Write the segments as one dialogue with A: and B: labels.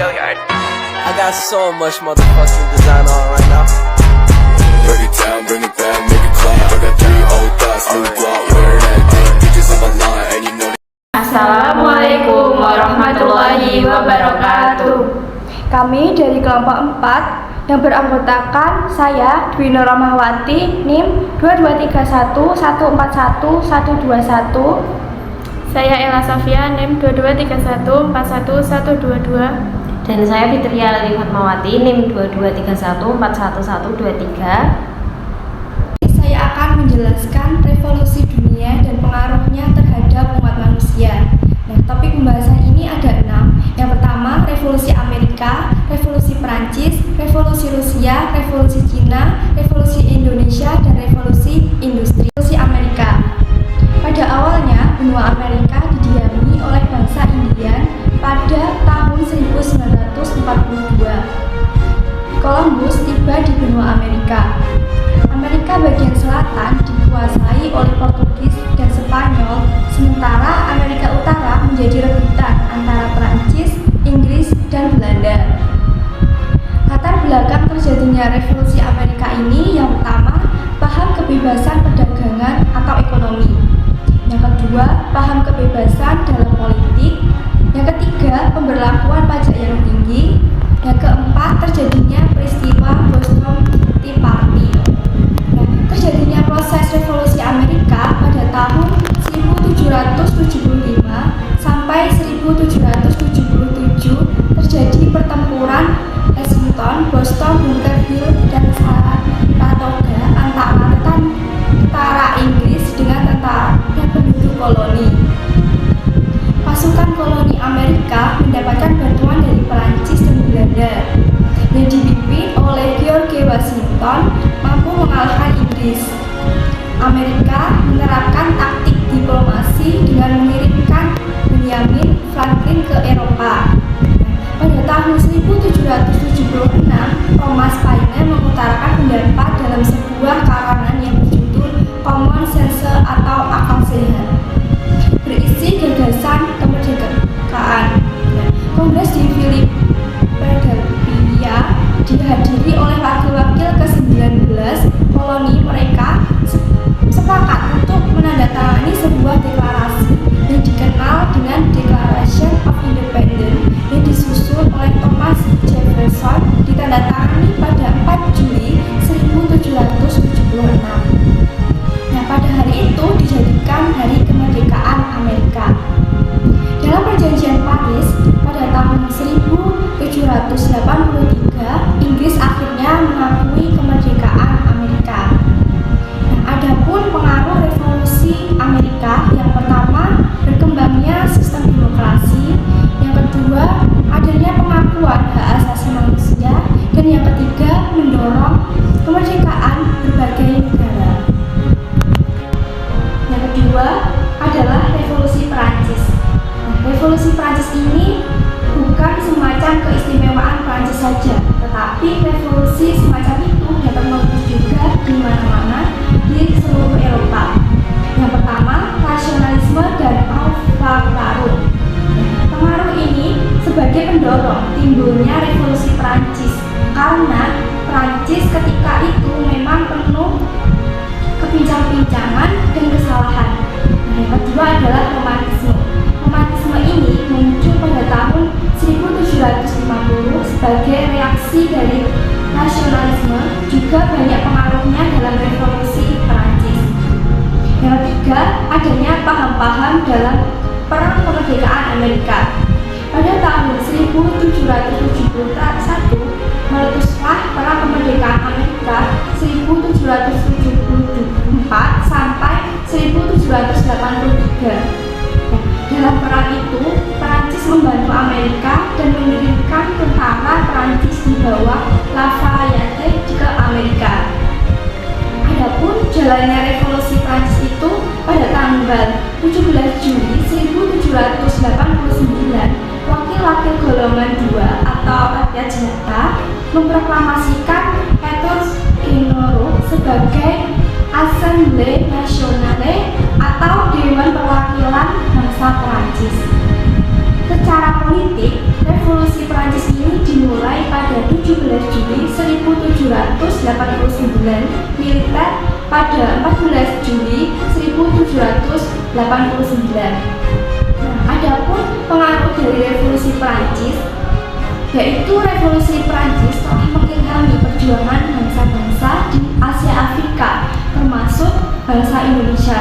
A: I got so much motherfucking design on right now.
B: Break it down, bring it back, make it clap. I got 3 old thoughts, new block, wear that thing. Bitches on my line, and you know.
C: Assalamualaikum warahmatullahi wabarakatuh.
D: Kami dari kelompok 4 yang beranggotakan saya Dwi Nur Rahmawati NIM 2231141121.
C: Saya Ella Sofia NIM 2231411122.
E: Dan saya Fitria Lali Fatmawati NIM 2231411123.
D: Saya akan menjelaskan revolusi dunia dan pengaruhnya terhadap umat manusia. Nah, topik pembahasan ini ada 6. Yang pertama, revolusi Amerika, revolusi Perancis, revolusi Rusia, revolusi Cina, revolusi Indonesia, dan revolusi industri. Revolusi Amerika. Pada awalnya, benua Amerika didiami oleh bangsa Indian pada tahun 1942. Columbus tiba di benua Amerika. Amerika bagian selatan dikuasai oleh Portugis dan Spanyol, sementara Amerika Utara menjadi rebutan antara Perancis, Inggris, dan Belanda. Latar belakang terjadinya revolusi Amerika ini yang pertama, paham kebebasan perdagangan atau ekonomi. Yang kedua, paham kebebasan dalam politik. Yang ketiga, pemberlakuan pajak yang tinggi. Yang keempat, terjadinya peristiwa Boston Tea Party. Nah, terjadinya proses revolusi Amerika pada tahun 1775 sampai 1777 terjadi pertempuran Lexington, Boston, Bunker Hill, dan Saratoga antara Inggris dengan tentara dan penduduk koloni. Pasukan koloni Amerika mendapatkan bantuan dari Perancis dan Belanda yang dipimpin oleh George Washington mampu mengalahkan Inggris. Amerika menerapkan taktik diplomasi dengan mengirimkan Benjamin Franklin ke Eropa. Pada tahun 1776, Thomas Paine mengutarakan pendapat dalam sebuah karangan yang berjudul Common Sense atau akal sehat, berisi gagasan kemerdekaan. Kongres di Philadelphia dihadiri oleh wakil-wakil ke-19 koloni. Mereka sepakat untuk menandatangani sebuah deklarasi yang dikenal dengan Declaration of Independence yang disusun oleh Thomas Jefferson, ditandatangani pada 4 Juli 1776. Nah, pada hari itu dijadikan Hari Kemerdekaan Amerika. Dalam Perjanjian Paris pada tahun 1783, Inggris akhirnya mengakui kemerdekaan Amerika. Nah, adapun pengaruh revolusi Amerika, yang pertama, berkembangnya sistem demokrasi, yang kedua, adanya pengakuan hak asasi manusia, dan yang ketiga, mendorong kemerdekaan berbagai negara. Yang kedua adalah revolusi Perancis. Nah, revolusi Perancis ini bukan semacam keistimewaan Perancis saja, tetapi revolusi semacam itu dapat meletus juga di mana-mana di seluruh Eropa. Yang pertama, rasionalisme dan avant-garde. Pengaruh ini sebagai pendorong timbulnya revolusi Perancis, karena Perancis ketika itu memang penuh kepincang-pincangan dan kesalahan. Nah, yang kedua adalah romantisme. Romantisme ini muncul pada tahun 1750 sebagai reaksi dari nasionalisme, juga banyak pengaruhnya dalam revolusi Perancis. Yang ketiga, adanya paham-paham dalam perang kemerdekaan Amerika. Pada tahun 1771 meletuslah perang kemerdekaan Amerika 1774 sampai 1783. Dalam perang itu, Perancis membantu Amerika dan mengirimkan tentara Perancis di bawah Lafayette ke Amerika. Adapun jalannya revolusi Perancis itu pada tanggal 17 Juli 1789, wakil-wakil golongan 2 atau rakyat jelata memproklamasikan Etats Généraux sebagai Assemblée Nationale Dewan Perwakilan Bangsa Perancis. Secara politik, revolusi revolusi Prancis ini dimulai pada 17 Juli 1789, militer pada 14 Juli 1789. Nah, adapun pengaruh dari revolusi Prancis, yaitu revolusi Prancis telah mengilhami perjuangan bangsa-bangsa di Asia Afrika, termasuk bangsa Indonesia.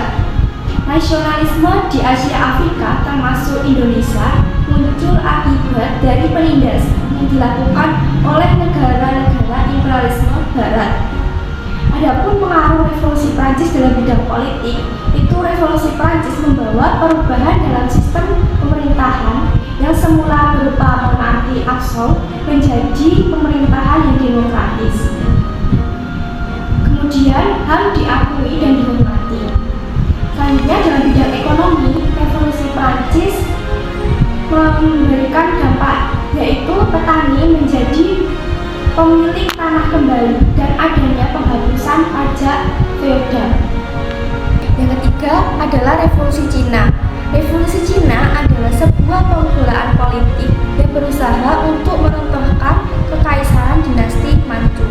D: Nasionalisme di Asia Afrika, termasuk Indonesia, muncul akibat dari penindasan yang dilakukan oleh negara-negara imperialisme Barat. Adapun pengaruh revolusi Prancis dalam bidang politik, itu revolusi Prancis membawa perubahan dalam sistem pemerintahan yang semula berupa monarki absolut menjadi pemerintahan yang demokratis. Kemudian HAM diakui dan dihormati. Selanjutnya dalam bidang ekonomi, revolusi Prancis memberikan dampak, yaitu petani menjadi pemilik tanah kembali dan adanya penghapusan pajak feodal. Yang ketiga adalah revolusi Cina. Revolusi Cina adalah sebuah pergaulan politik yang berusaha untuk meruntuhkan kekaisaran dinasti Manchu.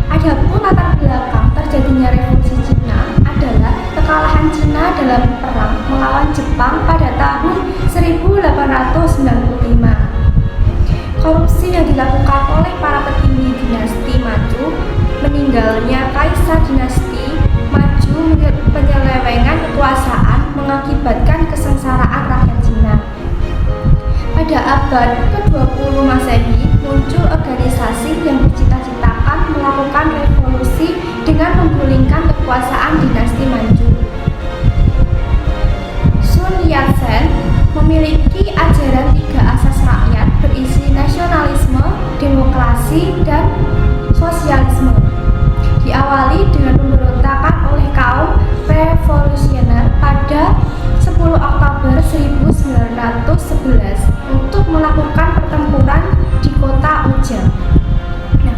D: Adapun latar belakang terjadinya revolusi Cina adalah kekalahan Cina dalam perang melawan Jepang pada tahun 1895. Korupsi yang dilakukan oleh para petinggi dinasti Manchu, meninggalnya kaisar dinasti Manchu, penyelewengan kekuasaan mengakibatkan kesengsaraan rakyat Cina. Pada abad ke-20 Masehi, muncul organisasi yang bercita-citakan melakukan revolusi dengan menggulingkan kekuasaan dinasti Manchu. Sun Yat-sen memiliki ajaran 3 asas rakyat berisi nasionalisme, demokrasi, dan sosialisme. Diawali dengan pemberontakan oleh kaum revolusioner pada 10 Oktober 1911 untuk melakukan pertempuran di kota Uja. Nah,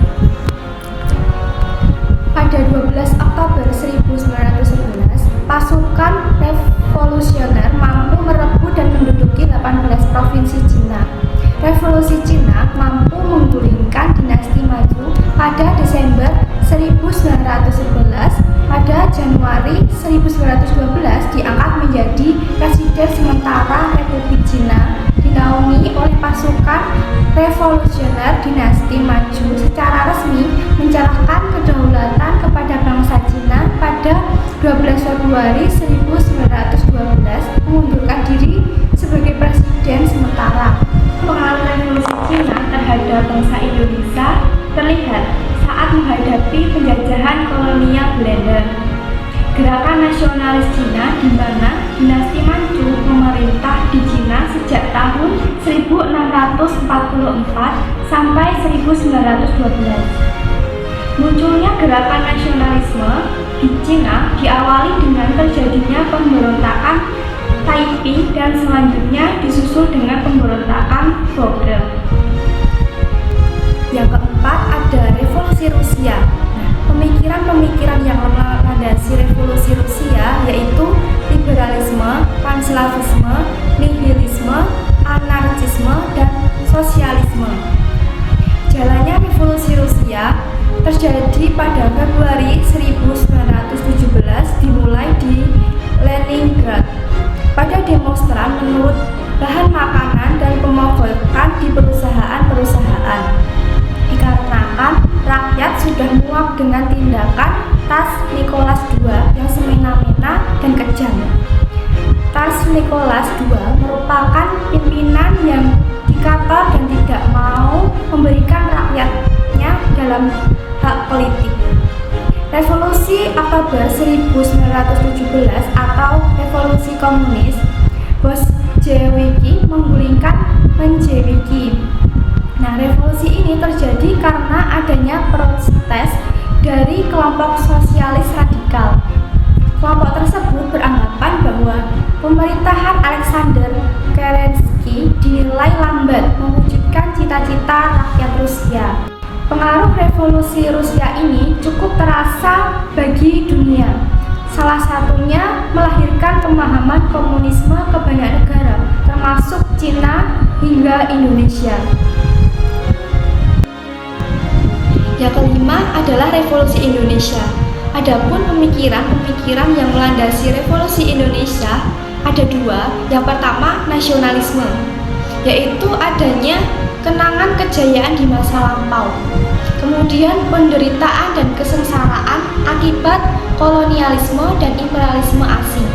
D: pada 12 Oktober 1911, pasukan revolusioner mampu merebut dan menduduki 18 provinsi Cina. Revolusi Cina mampu menggulingkan dinasti Manchu pada Desember 1911. Pada Januari 1912 diangkat menjadi presiden sementara Republik Cina, dinaungi oleh pasukan revolusioner dinasti Manchu, secara resmi menyerahkan kedaulatan kepada bangsa Cina pada 12 Februari 1912, mengundurkan diri sebagai presiden sementara. Pengaruh revolusi Cina terhadap bangsa Indonesia terlihat saat menghadapi penjajahan kolonial Belanda. Gerakan nasionalis Cina, di mana dinasti Manchu memerintah di Cina sejak tahun 1644 sampai 1912. Munculnya gerakan nasionalisme di Cina diawali dengan terjadinya pemberontakan Taiping dan selanjutnya disusul dengan pemberontakan Boxer. Yang keempat ada revolusi Rusia. Nah, pemikiran-pemikiran yang melandasi revolusi Rusia yaitu liberalisme, panslavisme, nihilisme, anarkisme, dan sosialisme. Jalannya revolusi Rusia terjadi pada Februari 1917, dimulai di Leningrad. Pada demonstran menurut bahan makanan dan pemogokan di perusahaan-perusahaan. Dikarenakan rakyat sudah muak dengan tindakan Tsar Nicholas II yang semena-mena dan kejam. Tsar Nicholas II merupakan pimpinan yang diktator dan tidak mau memberikan rakyatnya dalam hak politik. Revolusi Oktober 1917 atau Revolusi Komunis, Bolsheviki menggulingkan Mensheviki. Nah, revolusi ini terjadi karena adanya protes dari kelompok sosialis radikal. Kelompok tersebut beranggapan bahwa pemerintahan Alexander Kerensky dinilai lambat mewujudkan cita-cita rakyat Rusia. Pengaruh revolusi Rusia ini cukup terasa bagi dunia. Salah satunya melahirkan pemahaman komunisme ke banyak negara, termasuk Cina hingga Indonesia. Yang kelima adalah revolusi Indonesia. Adapun pemikiran-pemikiran yang melandasi revolusi Indonesia ada dua. Yang pertama, nasionalisme, yaitu adanya kenangan kejayaan di masa lampau. Kemudian penderitaan dan kesengsaraan akibat kolonialisme dan imperialisme asing.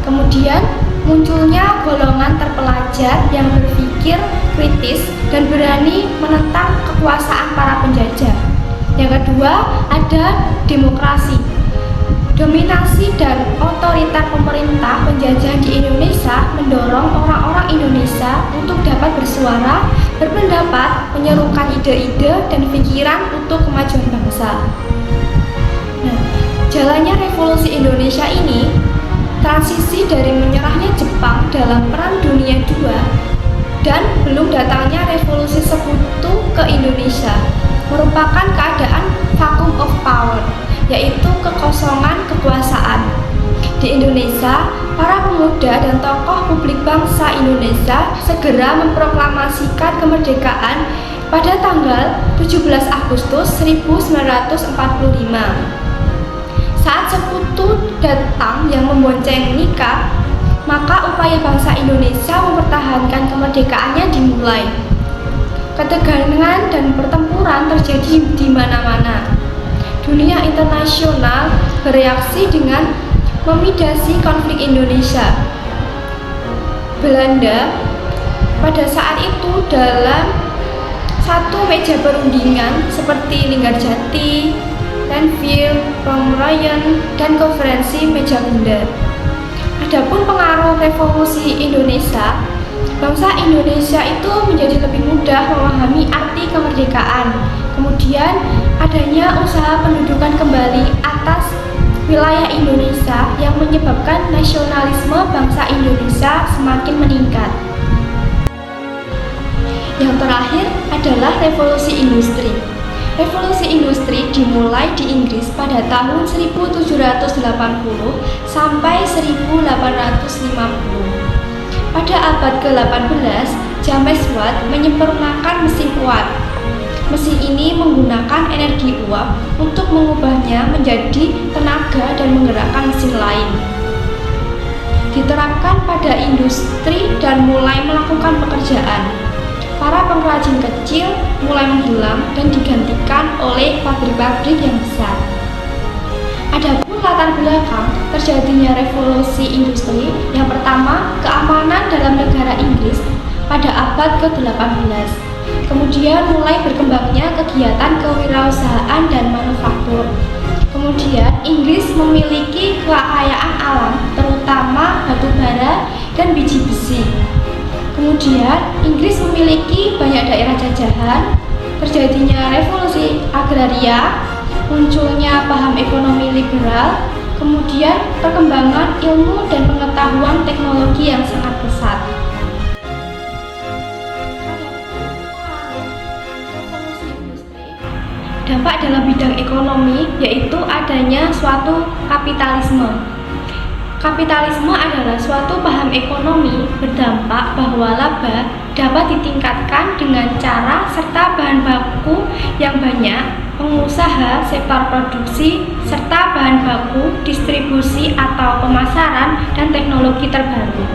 D: Kemudian munculnya golongan terpelajar yang berpikir kritis dan berani menentang kekuasaan para penjajah. Yang kedua, ada demokrasi. Dominasi dan otoriter pemerintah penjajah di Indonesia mendorong orang-orang Indonesia untuk dapat bersuara, berpendapat, menyerukan ide-ide dan pikiran untuk kemajuan bangsa. Nah, jalannya revolusi Indonesia ini transisi dari menyerahnya Jepang dalam Perang Dunia II dan belum datangnya revolusi sekutu ke Indonesia merupakan keadaan vacuum of power, yaitu kekosongan kekuasaan. Di Indonesia, para pemuda dan tokoh publik bangsa Indonesia segera memproklamasikan kemerdekaan pada tanggal 17 Agustus 1945. Saat sekutu datang yang membonceng nikah, maka upaya bangsa Indonesia mempertahankan kemerdekaannya dimulai. Ketegangan dan pertempuran terjadi di mana-mana. Dunia internasional bereaksi dengan memidasi konflik Indonesia. Belanda pada saat itu dalam satu meja perundingan seperti Linggarjati, Renville, Romeroy, dan konferensi meja bundar. Adapun pengaruh revolusi Indonesia, bangsa Indonesia itu menjadi lebih mudah memahami arti kemerdekaan. Kemudian adanya usaha pendudukan kembali atas wilayah Indonesia yang menyebabkan nasionalisme bangsa Indonesia semakin meningkat. Yang terakhir adalah revolusi industri. Revolusi industri dimulai di Inggris pada tahun 1780 sampai 1850. Pada abad ke-18, James Watt menyempurnakan mesin uap. Mesin ini menggunakan energi uap untuk mengubahnya menjadi tenaga dan menggerakkan mesin lain. Diterapkan pada industri dan mulai melakukan pekerjaan. Para pengrajin kecil mulai menghilang dan digantikan oleh pabrik-pabrik yang besar. Adapun latar belakang terjadinya revolusi industri, yang pertama, keamanan dalam negara Inggris pada abad ke-18. Kemudian mulai berkembangnya kegiatan kewirausahaan dan manufaktur. Kemudian Inggris memiliki kekayaan alam, terutama batu bara dan biji besi. Kemudian Inggris memiliki banyak daerah jajahan, terjadinya revolusi agraria, munculnya paham ekonomi liberal, kemudian perkembangan ilmu dan pengetahuan teknologi yang sangat pesat. Dampak dalam bidang ekonomi yaitu adanya suatu kapitalisme. Kapitalisme adalah suatu paham ekonomi berdampak bahwa laba dapat ditingkatkan dengan cara serta bahan baku yang banyak, pengusaha sektor produksi, serta bahan baku, distribusi atau pemasaran, dan teknologi terbaru.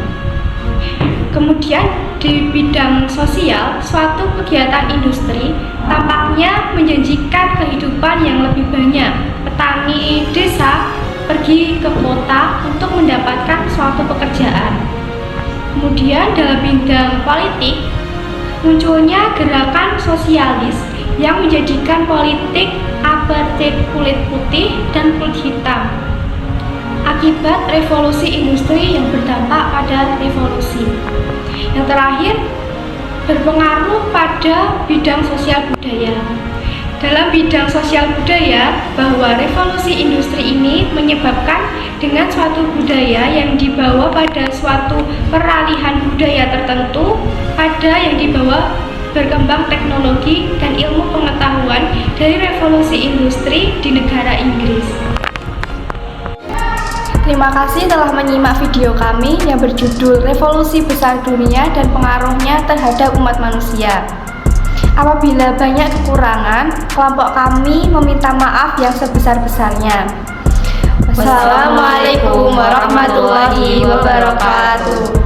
D: Kemudian di bidang sosial, suatu kegiatan industri tampaknya menjanjikan kehidupan yang lebih banyak. Petani desa pergi ke kota untuk mendapatkan suatu pekerjaan. Kemudian dalam bidang politik, munculnya gerakan sosialis yang menjadikan politik apartheid kulit putih dan kulit hitam akibat revolusi industri yang berdampak pada revolusi. Yang terakhir, berpengaruh pada bidang sosial budaya. Dalam bidang sosial budaya, bahwa revolusi industri ini menyebabkan dengan suatu budaya yang dibawa pada suatu peralihan budaya tertentu, pada yang dibawa berkembang teknologi dan ilmu pengetahuan dari revolusi industri di negara Inggris. Terima kasih telah menyimak video kami yang berjudul Revolusi Besar Dunia dan Pengaruhnya Terhadap Umat Manusia. Apabila banyak kekurangan, kelompok kami meminta maaf yang sebesar-besarnya. Wassalamualaikum warahmatullahi wabarakatuh.